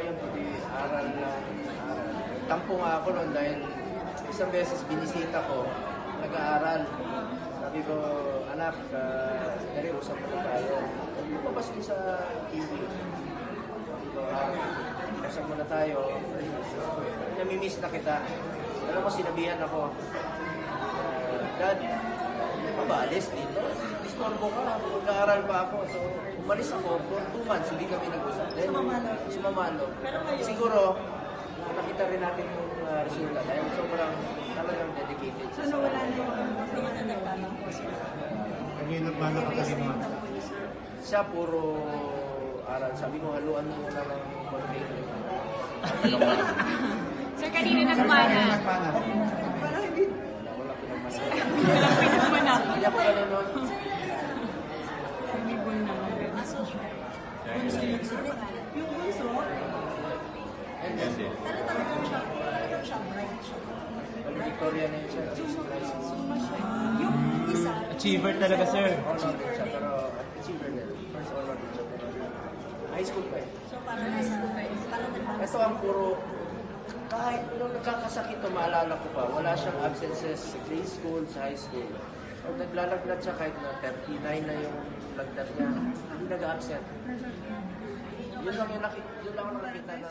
yun, pati aral lang. Tampo nga ako noon dahil isang beses binisita ko, nag-aaral. Sabi ko, anak, dali, usap mo tayo. Lumabas din sa TV. Sabi ko, usap muna tayo. Namimiss na kita. Alam mo, sinabihan ako, Dad, hindi ka ba alis dito? Disturbo ka, mag-aaral pa ako. So, umalis ako for 2 months, hindi kami nag-usap. Sumamalo. Siguro, nakita rin natin yung resulta dahil sobrang talagang dedicated. So, nawala na yung nagtanong po, sir? Nagmana ka kasi naman. Siya puro aral. Sabi ko, haluan mo muna ng konting. Sir, kanina nagmana. Parang hindi. Wala pinagmana. Walang pinagmana. Hindi ako gano'n nun. Libon na. Yung bunso, talagang siya, bright siya. Victoria na yun siya. Yung isa, Achiever talaga, sir. Honor din siya, pero achiever din. First honor din siya, pero high school pa eh. so parang nasa Ito ang puro, kahit nung nagkakasakit to, maalala ko pa, wala siyang absences sa grade school, sa high school. So, naglalagnat siya kahit na 39 na yung lagnat niya, hindi nag-absent. Yun lang ang nakita na.